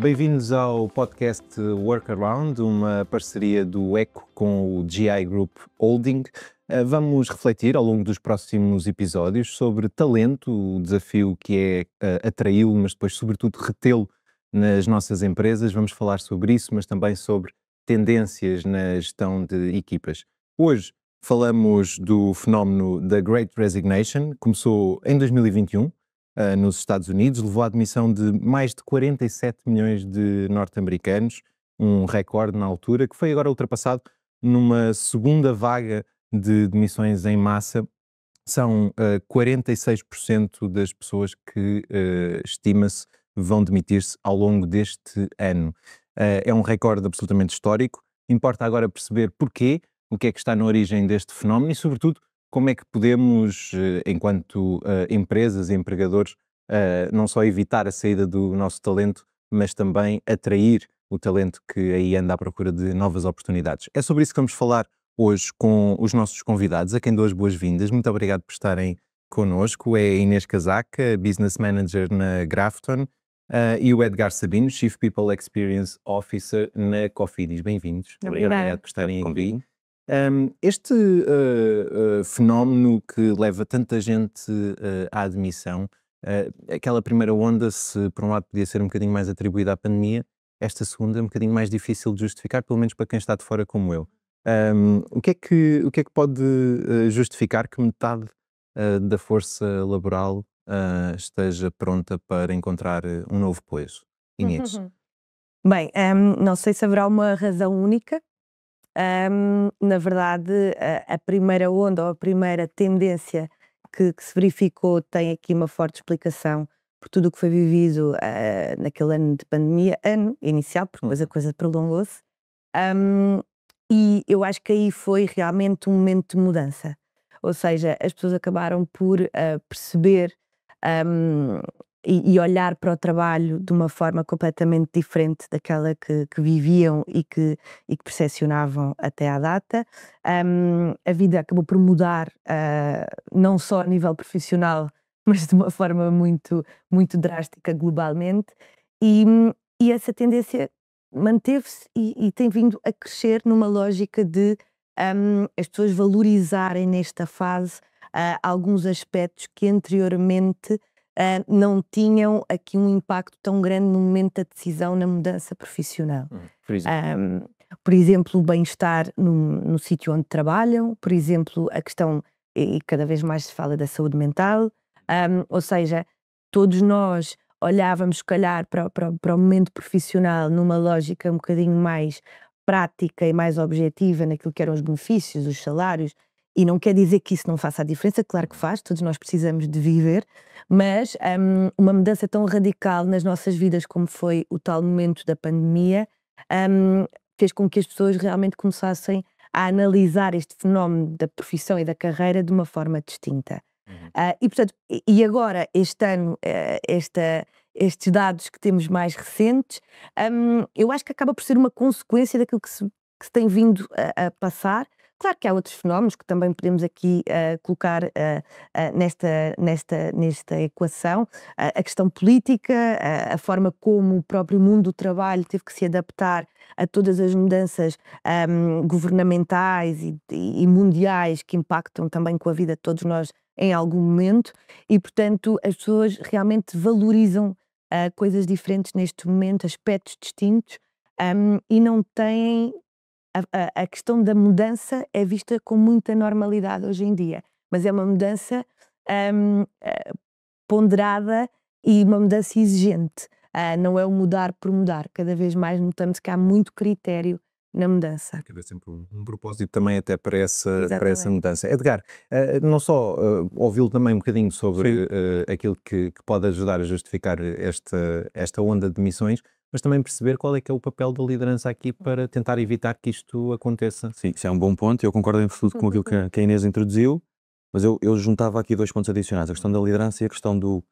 Bem-vindos ao podcast Workaround, uma parceria do ECO com o GI Group Holding. Vamos refletir ao longo dos próximos episódios sobre talento, o desafio que é atraí-lo, mas depois, sobretudo, retê-lo nas nossas empresas. Vamos falar sobre isso, mas também sobre tendências na gestão de equipas. Hoje falamos do fenómeno da Great Resignation, começou em 2021. Nos Estados Unidos, levou à admissão de mais de 47 milhões de norte-americanos, um recorde na altura, que foi agora ultrapassado numa segunda vaga de demissões em massa. São 46% das pessoas que, estima-se, vão demitir-se ao longo deste ano. É um recorde absolutamente histórico. Importa agora perceber porquê, o que é que está na origem deste fenómeno e, sobretudo, como é que podemos, enquanto empresas e empregadores, não só evitar a saída do nosso talento, mas também atrair o talento que aí anda à procura de novas oportunidades. É sobre isso que vamos falar hoje com os nossos convidados, a quem dou as boas-vindas. Muito obrigado por estarem connosco. É a Inês Casaca, Business Manager na Grafton, e o Edgar Sabino, Chief People Experience Officer na Cofidis. Bem-vindos. Obrigado por estarem aqui. Este fenómeno que leva tanta gente à admissão, aquela primeira onda, se por um lado podia ser um bocadinho mais atribuída à pandemia, esta segunda é um bocadinho mais difícil de justificar, pelo menos para quem está de fora como eu. O que é que pode justificar que metade da força laboral esteja pronta para encontrar um novo poço? Inês. Bem, não sei se haverá uma razão única. Na verdade, a primeira onda ou a primeira tendência que se verificou tem aqui uma forte explicação por tudo o que foi vivido naquele ano de pandemia, ano inicial, porque depois a coisa prolongou-se. E eu acho que aí foi realmente um momento de mudança. Ou seja, as pessoas acabaram por perceber e olhar para o trabalho de uma forma completamente diferente daquela que viviam e que percepcionavam até à data. A vida acabou por mudar, não só a nível profissional, mas de uma forma muito, muito drástica globalmente, e essa tendência manteve-se e tem vindo a crescer numa lógica de as pessoas valorizarem nesta fase alguns aspectos que anteriormente não tinham aqui um impacto tão grande no momento da decisão na mudança profissional. Por exemplo, o bem-estar no sítio onde trabalham, por exemplo, a questão, e cada vez mais se fala da saúde mental, ou seja, todos nós olhávamos, se calhar, para o momento profissional numa lógica um bocadinho mais prática e mais objetiva naquilo que eram os benefícios, os salários, e não quer dizer que isso não faça a diferença, claro que faz, todos nós precisamos de viver, mas uma mudança tão radical nas nossas vidas como foi o tal momento da pandemia, fez com que as pessoas realmente começassem a analisar este fenómeno da profissão e da carreira de uma forma distinta. E portanto, e agora, este ano, estes dados que temos mais recentes, eu acho que acaba por ser uma consequência daquilo que se tem vindo a passar. Claro que há outros fenómenos que também podemos aqui colocar nesta equação, a questão política, a forma como o próprio mundo do trabalho teve que se adaptar a todas as mudanças governamentais e mundiais que impactam também com a vida de todos nós em algum momento, e portanto as pessoas realmente valorizam coisas diferentes neste momento, aspectos distintos, e não têm... A questão da mudança é vista com muita normalidade hoje em dia, mas é uma mudança ponderada e uma mudança exigente. Não é o mudar por mudar. Cada vez mais notamos que há muito critério na mudança. Quer dizer, sempre um propósito também até para essa mudança. Edgar, não só ouvi-lo também um bocadinho sobre aquilo que pode ajudar a justificar esta onda de demissões, mas também perceber qual é que é o papel da liderança aqui para tentar evitar que isto aconteça. Sim, isso é um bom ponto. Eu concordo em absoluto com aquilo que a Inês introduziu, mas eu juntava aqui dois pontos adicionais: a questão da liderança e a questão do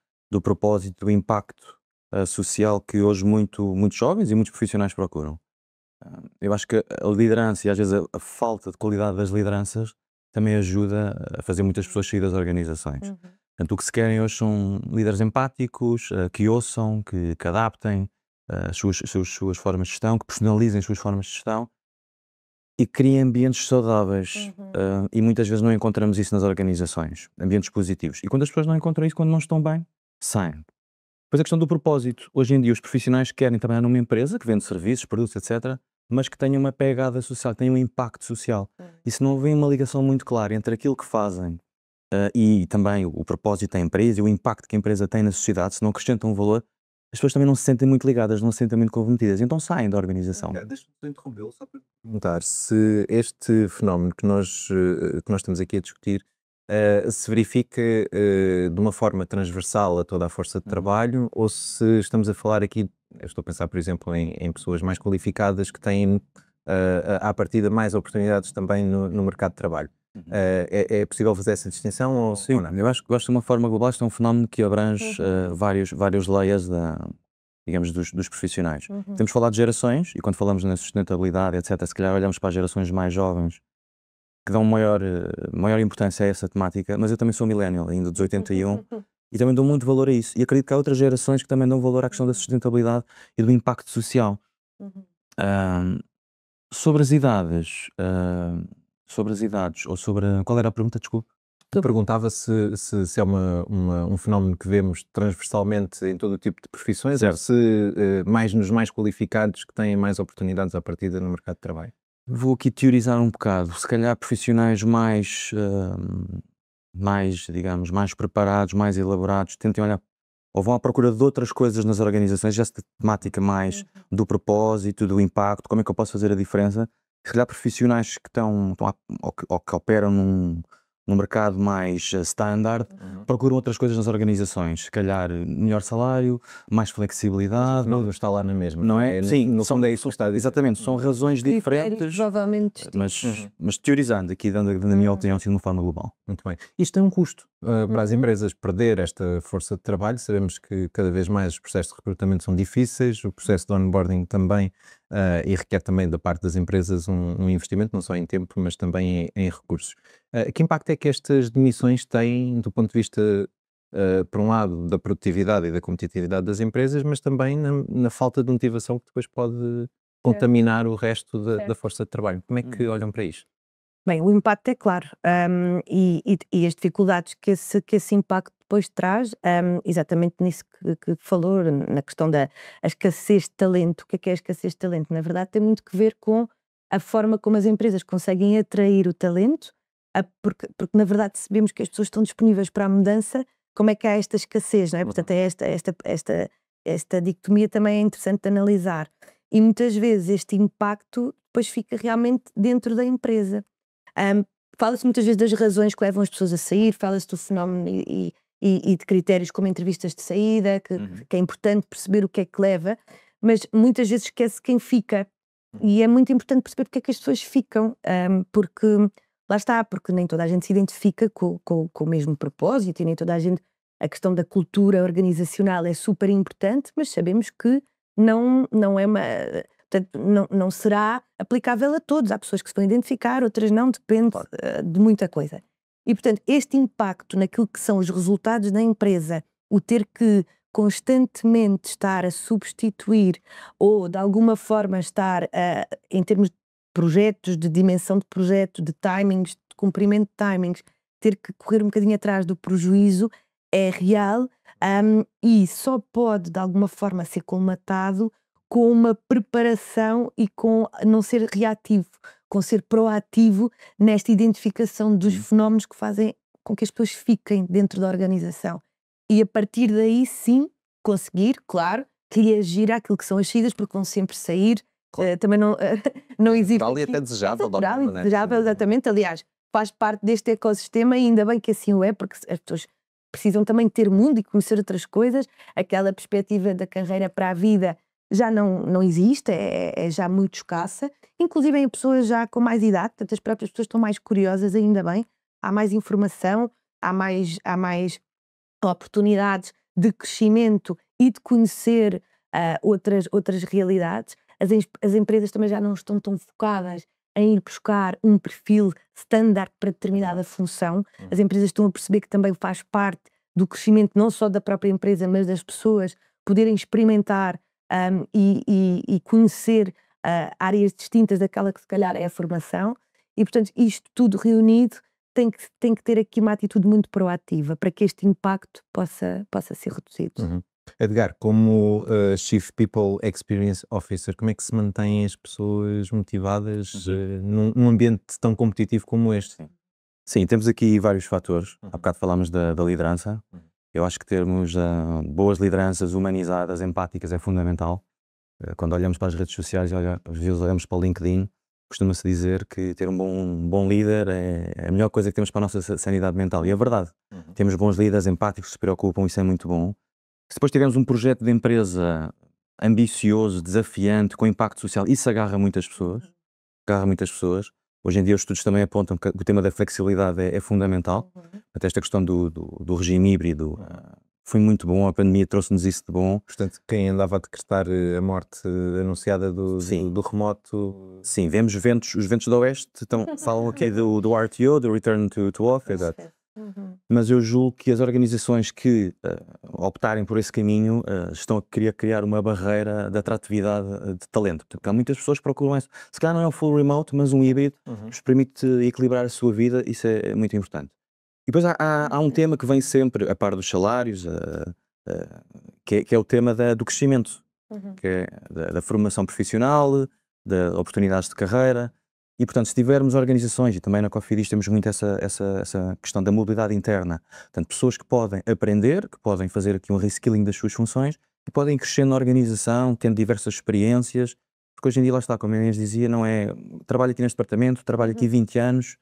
propósito, do impacto social que hoje muitos jovens e muitos profissionais procuram. Eu acho que a liderança e às vezes a falta de qualidade das lideranças também ajuda a fazer muitas pessoas sair das organizações. Portanto, o que se querem hoje são líderes empáticos, que ouçam, que adaptem, suas formas de gestão, que personalizem as suas formas de gestão e criem ambientes saudáveis. E muitas vezes não encontramos isso nas organizações, ambientes positivos. E quando as pessoas não encontram isso, quando não estão bem, saem. Depois a questão do propósito. Hoje em dia os profissionais querem trabalhar numa empresa que vende serviços, produtos, etc., mas que tenha uma pegada social, que tenha um impacto social. E se não houver uma ligação muito clara entre aquilo que fazem e também o propósito da empresa e o impacto que a empresa tem na sociedade, se não acrescentam um valor, as pessoas também não se sentem muito ligadas, não se sentem muito comprometidas, então saem da organização. Deixa-me interrompê-lo só para perguntar se este fenómeno que nós estamos aqui a discutir se verifica de uma forma transversal a toda a força de trabalho ou se estamos a falar aqui, eu estou a pensar, por exemplo, em pessoas mais qualificadas que têm à partida mais oportunidades também no mercado de trabalho. É possível fazer essa distinção ou, Sim, ou não? eu acho que de uma forma global isto é um fenómeno que abrange vários layers digamos, dos profissionais. Temos falado de gerações, e quando falamos na sustentabilidade, etc., se calhar olhamos para as gerações mais jovens que dão maior importância a essa temática, mas eu também sou millennial, ainda dos 81, e também dou muito valor a isso. E acredito que há outras gerações que também dão valor à questão da sustentabilidade e do impacto social. Sobre as idades, ou sobre... Qual era a pergunta, desculpe? Perguntava se é um fenómeno que vemos transversalmente em todo o tipo de profissões, Certo. ou se mais nos mais qualificados que têm mais oportunidades à partida no mercado de trabalho. Vou aqui teorizar um bocado. Se calhar profissionais mais, digamos, mais preparados, mais elaborados, tentem olhar ou vão à procura de outras coisas nas organizações, essa temática mais do propósito, do impacto, como é que eu posso fazer a diferença. Se calhar profissionais que estão ou que operam num mercado mais standard, procuram outras coisas nas organizações. Se calhar melhor salário, mais flexibilidade. Não está lá na mesma. Não é? Sim, no fundo é isso que está a dizer. Exatamente, são razões diferentes, Provavelmente mas teorizando aqui, dando a minha opinião assim de uma forma global. Muito bem. Isto tem um custo para as empresas perder esta força de trabalho. Sabemos que cada vez mais os processos de recrutamento são difíceis, o processo de onboarding também, e requer também da parte das empresas um investimento, não só em tempo, mas também em recursos. Que impacto é que estas demissões têm do ponto de vista, por um lado, da produtividade e da competitividade das empresas, mas também na falta de motivação que depois pode contaminar o resto da força de trabalho? Como é que olham para isto? Bem, o impacto é claro, e as dificuldades que esse impacto depois traz, exatamente nisso que falou, na questão da escassez de talento. O que é a escassez de talento? Na verdade tem muito que ver com a forma como as empresas conseguem atrair o talento, porque na verdade sabemos que as pessoas estão disponíveis para a mudança, como é que há esta escassez, não é? Portanto, esta dicotomia também é interessante de analisar. E muitas vezes este impacto depois fica realmente dentro da empresa. Fala-se muitas vezes das razões que levam as pessoas a sair, fala-se do fenómeno e de critérios como entrevistas de saída, que é importante perceber o que é que leva, mas muitas vezes esquece quem fica. E é muito importante perceber porque é que as pessoas ficam, porque lá está, porque nem toda a gente se identifica com o mesmo propósito e nem toda a gente. A questão da cultura organizacional é super importante, mas sabemos que não é uma. Portanto, não será aplicável a todos. Há pessoas que se vão identificar, outras não, depende de muita coisa. E, portanto, este impacto naquilo que são os resultados da empresa, o ter que constantemente estar a substituir ou, de alguma forma, estar em termos de projetos, de dimensão de projeto, de timings, de cumprimento de timings, ter que correr um bocadinho atrás do prejuízo é real, e só pode, de alguma forma, ser colmatado com uma preparação e com não ser reativo, com ser proativo nesta identificação dos fenómenos que fazem com que as pessoas fiquem dentro da organização. E a partir daí, sim, conseguir, claro, reagir àquilo que são as saídas, porque vão sempre sair. Também não existe. Natural e até desejável. Natural e desejável, exatamente. Aliás, faz parte deste ecossistema e ainda bem que assim o é, porque as pessoas precisam também ter mundo e conhecer outras coisas. Aquela perspectiva da carreira para a vida já não existe, é já muito escassa, inclusive em pessoas já com mais idade, portanto as próprias pessoas estão mais curiosas, ainda bem, há mais informação, há mais oportunidades de crescimento e de conhecer outras realidades. As empresas também já não estão tão focadas em ir buscar um perfil standard para determinada função. As empresas estão a perceber que também faz parte do crescimento não só da própria empresa, mas das pessoas poderem experimentar e conhecer áreas distintas daquela que se calhar é a formação, e portanto isto tudo reunido tem que ter aqui uma atitude muito proativa para que este impacto possa ser reduzido. Edgar, como Chief People Experience Officer, como é que se mantêm as pessoas motivadas num ambiente tão competitivo como este? Sim, temos aqui vários fatores. Há bocado falámos da liderança. Eu acho que termos boas lideranças humanizadas, empáticas, é fundamental. Quando olhamos para as redes sociais, às vezes olhamos para o LinkedIn, costuma-se dizer que ter um bom líder é a melhor coisa que temos para a nossa sanidade mental. E é verdade. Temos bons líderes empáticos que se preocupam, isso é muito bom. Se depois tivermos um projeto de empresa ambicioso, desafiante, com impacto social, isso agarra muitas pessoas. Hoje em dia os estudos também apontam que o tema da flexibilidade é fundamental. Até esta questão do regime híbrido foi muito bom, a pandemia trouxe-nos isso de bom. Portanto, quem andava a decretar a morte anunciada do remoto... Sim, vemos os ventos do Oeste, falam aqui do RTO, do Return to Office. Mas eu julgo que as organizações que optarem por esse caminho estão a querer criar uma barreira de atratividade de talento. Porque há muitas pessoas que procuram isso. Se calhar não é o full remote, mas um híbrido vos permite equilibrar a sua vida, isso é muito importante. E depois há um tema que vem sempre, a par dos salários, que é o tema do crescimento, que é da formação profissional, de oportunidades de carreira. E, portanto, se tivermos organizações, e também na Cofidis temos muito essa questão da mobilidade interna, portanto, pessoas que podem aprender, que podem fazer aqui um reskilling das suas funções e podem crescer na organização, tendo diversas experiências, porque hoje em dia, lá está, como a Inês dizia, não é trabalho aqui neste departamento, trabalho aqui 20 anos,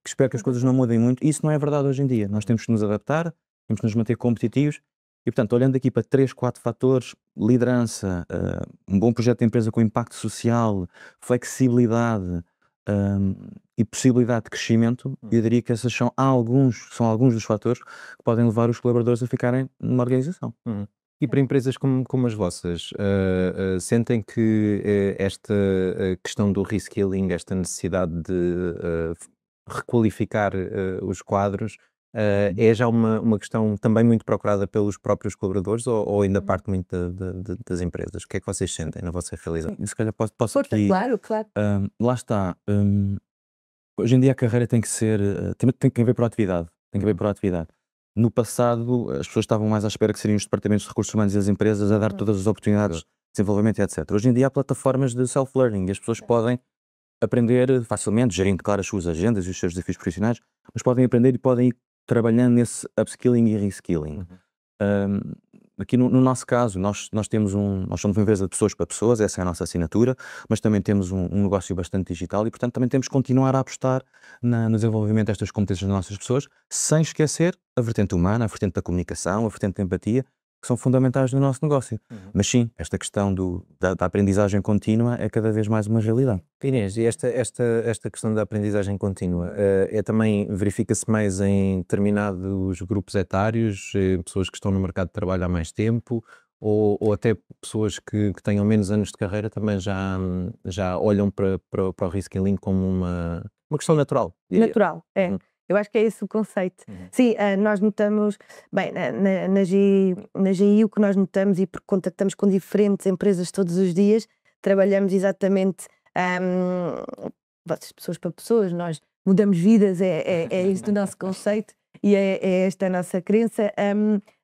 espero que as coisas não mudem muito. Isso não é verdade hoje em dia. Nós temos que nos adaptar, temos que nos manter competitivos. E, portanto, olhando aqui para 3, 4 fatores, liderança, um bom projeto de empresa com impacto social, flexibilidade e possibilidade de crescimento, eu diria que esses são alguns dos fatores que podem levar os colaboradores a ficarem numa organização. E para empresas como as vossas, sentem que esta questão do reskilling, esta necessidade de requalificar os quadros, é já uma questão também muito procurada pelos próprios colaboradores ou ainda parte muito das empresas? O que é que vocês sentem na vossa realidade? Se calhar posso aqui... Claro. Lá está. Hoje em dia a carreira tem que haver proatividade. No passado, as pessoas estavam mais à espera que seriam os departamentos de recursos humanos e as empresas a dar todas as oportunidades de desenvolvimento, etc. Hoje em dia há plataformas de self-learning e as pessoas podem aprender facilmente, gerindo, claro, as suas agendas e os seus desafios profissionais, mas podem aprender e podem ir trabalhando nesse upskilling e reskilling. Aqui no nosso caso, nós somos uma empresa de pessoas para pessoas, essa é a nossa assinatura, mas também temos um negócio bastante digital e, portanto, também temos que continuar a apostar no desenvolvimento destas competências das nossas pessoas, sem esquecer a vertente humana, a vertente da comunicação, a vertente da empatia, que são fundamentais no nosso negócio. Mas sim, esta questão da aprendizagem contínua é cada vez mais uma realidade. Inês, e esta questão da aprendizagem contínua, também verifica-se mais em determinados grupos etários, pessoas que estão no mercado de trabalho há mais tempo, ou até pessoas que tenham menos anos de carreira também já olham para o reskilling como uma questão natural? Natural, é. Eu acho que é esse o conceito. Sim, nós notamos, bem, na GI o que nós notamos, e porque contactamos com diferentes empresas todos os dias, trabalhamos exatamente pessoas para pessoas, nós mudamos vidas, é isso o nosso conceito e é esta a nossa crença.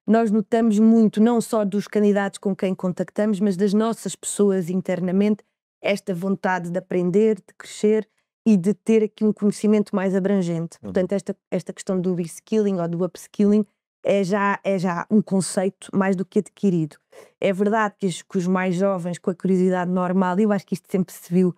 Nós notamos muito, não só dos candidatos com quem contactamos, mas das nossas pessoas internamente, esta vontade de aprender, de crescer e de ter aqui um conhecimento mais abrangente. Portanto, esta questão do reskilling ou do upskilling é já um conceito mais do que adquirido. É verdade que os mais jovens, com a curiosidade normal, e eu acho que isto sempre se viu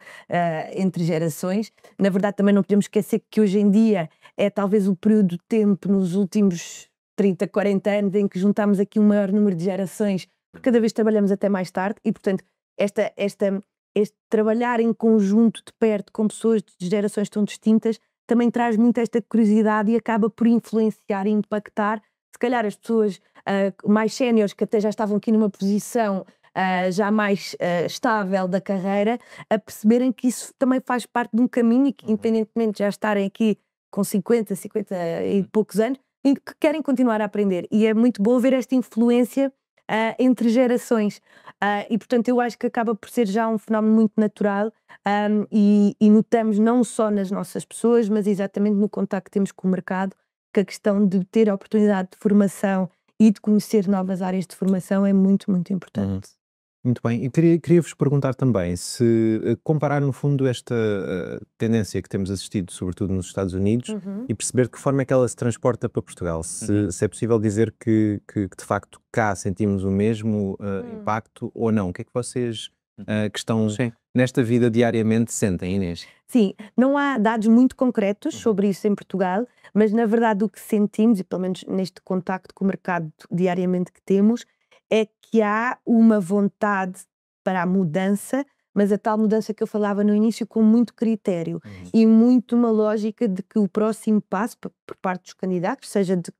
entre gerações, na verdade também não podemos esquecer que hoje em dia é talvez o período de tempo nos últimos 30, 40 anos em que juntamos aqui um maior número de gerações, porque cada vez trabalhamos até mais tarde e, portanto, este trabalhar em conjunto de perto com pessoas de gerações tão distintas também traz muito esta curiosidade e acaba por influenciar e impactar, se calhar, as pessoas mais séniores que até já estavam aqui numa posição já mais estável da carreira, a perceberem que isso também faz parte de um caminho e que, independentemente de já estarem aqui com 50 e poucos anos, e que querem continuar a aprender. E é muito bom ver esta influência entre gerações. E portanto eu acho que acaba por ser já um fenómeno muito natural, e notamos não só nas nossas pessoas, mas exatamente no contacto que temos com o mercado, que a questão de ter a oportunidade de formação e de conhecer novas áreas de formação é muito, muito importante. Muito bem, e queria-vos perguntar também se comparar no fundo esta tendência que temos assistido, sobretudo nos Estados Unidos, e perceber de que forma é que ela se transporta para Portugal. Se é possível dizer que de facto cá sentimos o mesmo impacto ou não. O que é que vocês que estão Sim. nesta vida diariamente sentem, Inês? Sim, não há dados muito concretos sobre isso em Portugal, mas na verdade o que sentimos, e pelo menos neste contacto com o mercado diariamente que temos, é que há uma vontade para a mudança, mas a tal mudança que eu falava no início com muito critério e muito uma lógica de que o próximo passo por parte dos candidatos, seja de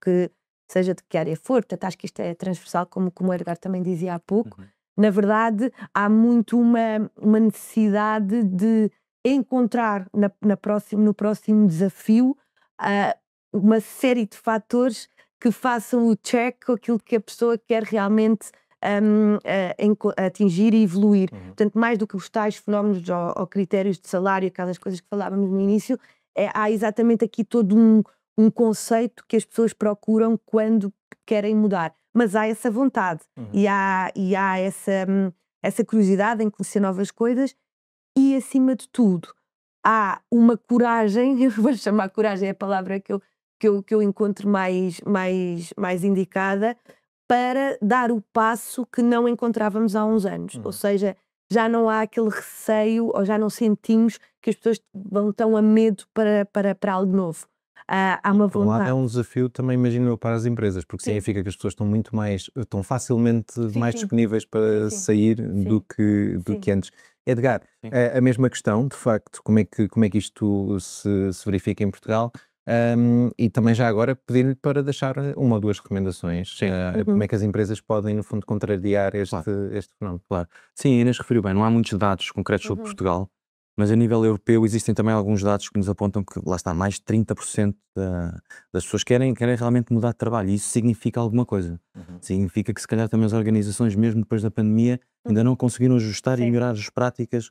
que área for, portanto acho que isto é transversal, como o Edgar também dizia há pouco, na verdade há muito uma necessidade de encontrar no próximo desafio uma série de fatores que façam o check com aquilo que a pessoa quer realmente atingir e evoluir. Portanto, mais do que os tais fenómenos ou critérios de salário, aquelas coisas que falávamos no início, há exatamente aqui todo um conceito que as pessoas procuram quando querem mudar. Mas há essa vontade e há essa curiosidade em conhecer novas coisas e, acima de tudo, há uma coragem, eu vou chamar coragem, é a palavra que eu encontro mais indicada, para dar o passo que não encontrávamos há uns anos. Ou seja, já não há aquele receio, ou já não sentimos que as pessoas vão tão a medo para algo novo. Há uma Por um lado vontade. é um desafio também, imagino eu, para as empresas, porque significa que as pessoas estão facilmente mais disponíveis para sair do que antes. Edgar, a mesma questão, de facto, como é que isto se verifica em Portugal? E também já agora pedir-lhe para deixar uma ou duas recomendações, como é que as empresas podem, no fundo, contrariar este fenómeno. Claro. Sim, a Inês referiu bem, não há muitos dados concretos sobre Portugal, mas a nível europeu existem também alguns dados que nos apontam que, lá está, mais de 30% das pessoas querem realmente mudar de trabalho, e isso significa alguma coisa. Significa que se calhar também as organizações, mesmo depois da pandemia, ainda não conseguiram ajustar e melhorar as práticas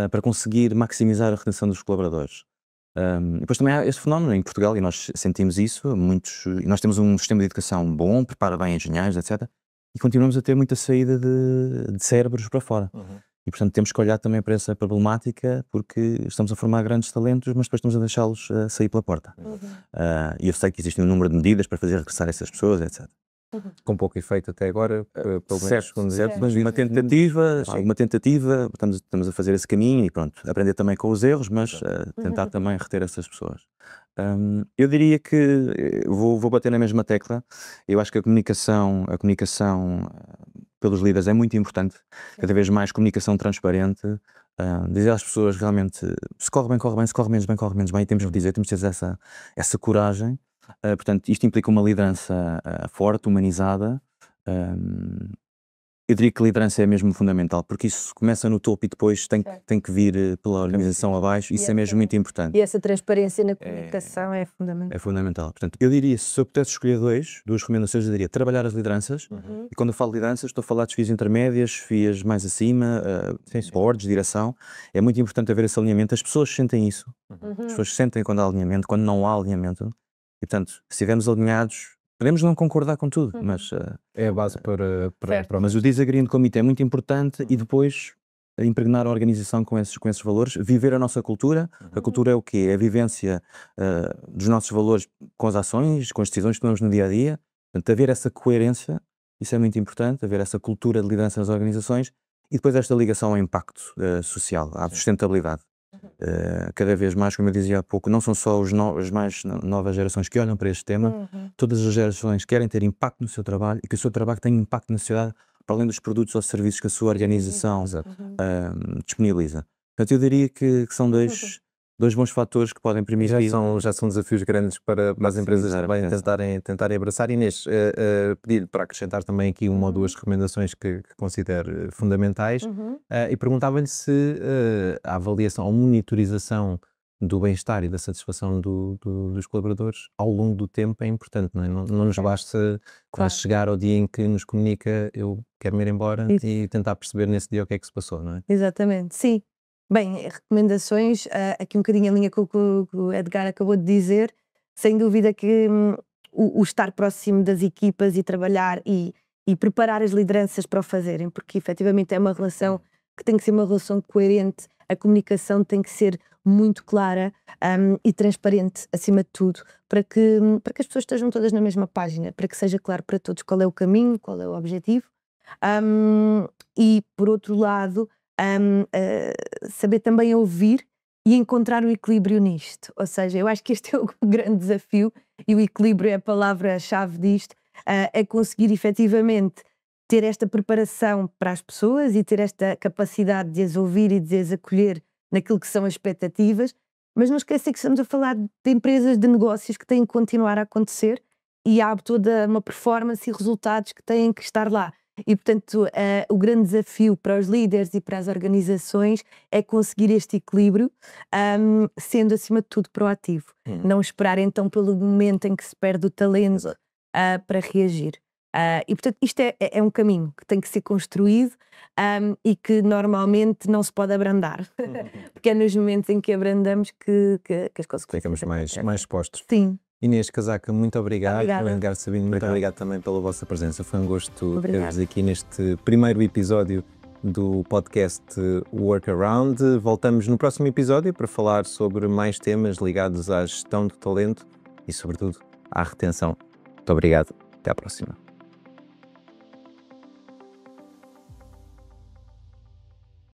para conseguir maximizar a retenção dos colaboradores. E depois também há este fenómeno em Portugal, e nós sentimos isso, e nós temos um sistema de educação bom, prepara bem engenheiros, etc. E continuamos a ter muita saída de cérebros para fora. E portanto temos que olhar também para essa problemática, porque estamos a formar grandes talentos, mas depois estamos a deixá-los sair pela porta. E eu sei que existe um número de medidas para fazer regressar essas pessoas, etc. Com pouco efeito até agora, pelo menos. Certo, mas uma tentativa, estamos a fazer esse caminho e pronto, aprender também com os erros, mas tentar também reter essas pessoas. Eu diria que vou bater na mesma tecla. Eu acho que a comunicação pelos líderes é muito importante, cada vez mais comunicação transparente, dizer às pessoas realmente se corre bem, corre bem, se corre menos bem, e temos que dizer, temos que ter essa coragem. Portanto, isto implica uma liderança forte, humanizada. Eu diria que a liderança é mesmo fundamental, porque isso começa no topo e depois tem que vir pela organização abaixo. Isso é mesmo muito importante. E essa transparência na comunicação é fundamental. É fundamental. Portanto, eu diria, se eu pudesse escolher duas recomendações, eu diria trabalhar as lideranças. E quando eu falo de lideranças, estou a falar de chefias intermédias, chefias mais acima, boards, direção. É muito importante haver esse alinhamento. As pessoas sentem isso. As pessoas sentem quando há alinhamento, quando não há alinhamento. E, portanto, se estivermos alinhados, podemos não concordar com tudo, mas é a base para mas o disagreeing committee é muito importante, e depois impregnar a organização com esses valores, viver a nossa cultura. A cultura é o quê? É a vivência dos nossos valores com as ações, com as decisões que tomamos no dia a dia. Portanto, haver essa coerência, isso é muito importante, haver essa cultura de liderança nas organizações, e depois esta ligação ao impacto social, à sustentabilidade. Cada vez mais, como eu dizia há pouco, não são só as mais novas gerações que olham para este tema, todas as gerações querem ter impacto no seu trabalho e que o seu trabalho tenha impacto na sociedade, para além dos produtos ou serviços que a sua organização disponibiliza. Portanto, eu diria que são dois bons fatores que podem permitir. Já são desafios grandes para as empresas também tentarem abraçar. Inês, pedir para acrescentar também aqui uma ou duas recomendações que considero fundamentais, e perguntava-lhe se a avaliação ou monitorização do bem-estar e da satisfação dos colaboradores ao longo do tempo é importante, não é? Não nos basta chegar ao dia em que nos comunica eu quero me ir embora e tentar perceber nesse dia o que é que se passou, não é? Exatamente, sim. Bem, recomendações, aqui um bocadinho em linha com o que o Edgar acabou de dizer, sem dúvida que o estar próximo das equipas e trabalhar e preparar as lideranças para o fazerem, porque efetivamente é uma relação que tem que ser uma relação coerente, a comunicação tem que ser muito clara e transparente, acima de tudo, para que as pessoas estejam todas na mesma página, para que seja claro para todos qual é o caminho, qual é o objetivo. E, por outro lado, saber também ouvir e encontrar o equilíbrio nisto. Ou seja, eu acho que este é o grande desafio e o equilíbrio é a palavra-chave disto, é conseguir efetivamente ter esta preparação para as pessoas e ter esta capacidade de as ouvir e de as acolher naquilo que são as expectativas, mas não esquecer que estamos a falar de empresas, de negócios que têm que continuar a acontecer e há toda uma performance e resultados que têm que estar lá. E, portanto, o grande desafio para os líderes e para as organizações é conseguir este equilíbrio, sendo, acima de tudo, proativo. Não esperar, então, pelo momento em que se perde o talento para reagir. E, portanto, isto é um caminho que tem que ser construído e que, normalmente, não se pode abrandar. Porque é nos momentos em que abrandamos que as consequências... Ficamos mais expostos. Sim. Inês Casaca, muito obrigado. Obrigada. Edgar Sabino, muito obrigado também pela vossa presença. Foi um gosto ter-vos aqui neste primeiro episódio do podcast Workaround. Voltamos no próximo episódio para falar sobre mais temas ligados à gestão do talento e, sobretudo, à retenção. Muito obrigado. Até à próxima.